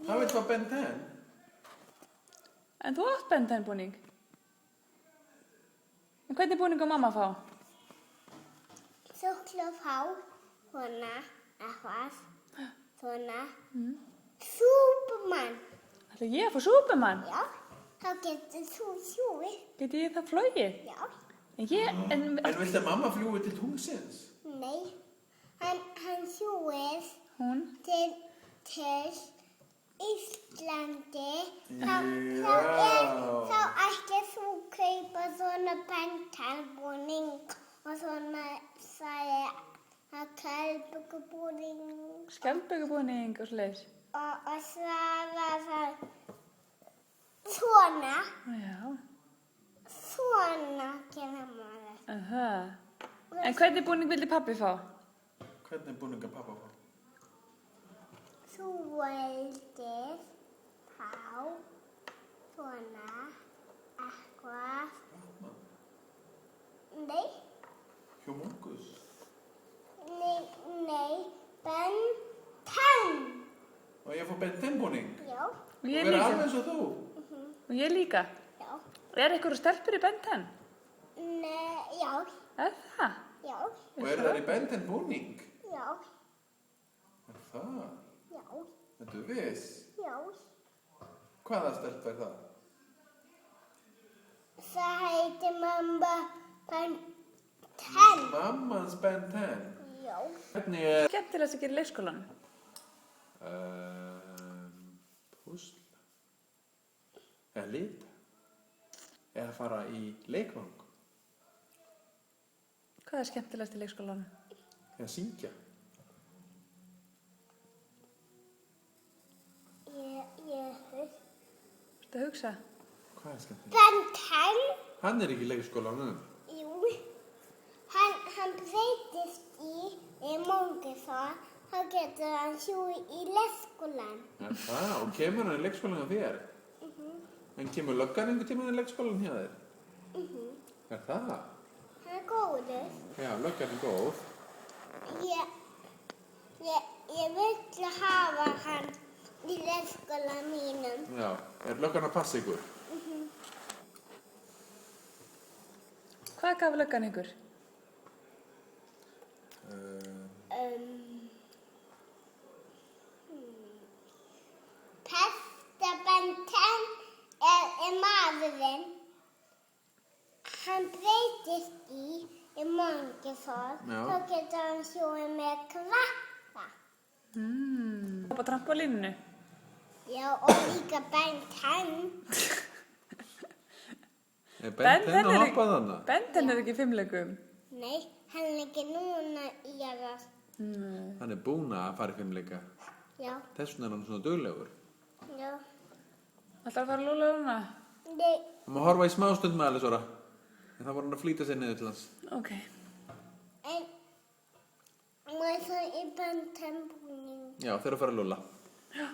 Hann vill fá Ben 10. En þú átt Ben 10 búning. En hvernig búning á mamma að fá? Þú ætlar að fá svona eitthvað. Svona. Superman. Ætla ég að fá Superman? Já. Þá getur þú hjúið. Geti ég það flogið? Já. En viltu að mamma fljúi til tunglsins? Nei. Hann hjúið Hún? til Íslandi. Já. Þá ætti þú kaupa svona bentalbúning og svona kælbökubúning. Skjaldbökubúning og svoleiðis. Og það var það svona. Já. Svona gerir maður. En hvernig búning vildi pabbi fá? Hvernig búninga pappa fá? Þú vildir fá svona eitthvað. Nei. Humongous. Nei. Ben 10. Og ég fór Ben 10 búning? Já. Og ég vera líka. alveg eins og þú? Og ég líka. Já. Er einhverju stelpur í Ben 10? Nei, já. Er það? Já. Og eru þær í Ben 10 búning? Já. Er það? Já. Þetta viss? Já. Hvaða stelp er það? Það heitir mamma Ben 10. Mammans Ben 10? Já. Hvernig er... Skemmtilegast að gera í leikskólanum? Púsla. Eða lita. Eða fara í leikvang. Hvað er skemmtilegast í leikskólanum? Eða syngja. Ertu að hugsa? Hvað er skemmtilega? Ben 10. Hann er ekki í leikskólanum. Jú. Hann breytist í Mongifar. Þá getur hann hjúið í leikskólan. Er það? Og kemur hann í leikskólan hjá þér? En kemur löggan einhvern tímann í leikskólan hjá þér? Er það? Hann er góður. Já, löggan er góð. Ég vil hafa hann í leikskólan mínum. Já, er löggan að passa ykkur? Hvað gaf löggan ykkur? Pesta Ben 10 er maðurinn. Hann breytist í Mongifar. Já. Þá getur hann hjúið með krakka. Upp á trampolíninu? Já, og líka Ben 10. Er Ben 10 að hoppa þarna? Ben 10 er ekki í fimmleikum. Nei, hann er ekki núna í að... Hann er búinn að fara í fimmleika. Já, Þess vegna er hann svona duglegur. já. Ætlar að fara að lúla núna? Nei, Það má horfa í smástund með Alisora. En það var hann að flýta sér niður til hans. Ok. en... Má ég það í Ben 10 búning? Já, þeir eru að fara að lúla. Já.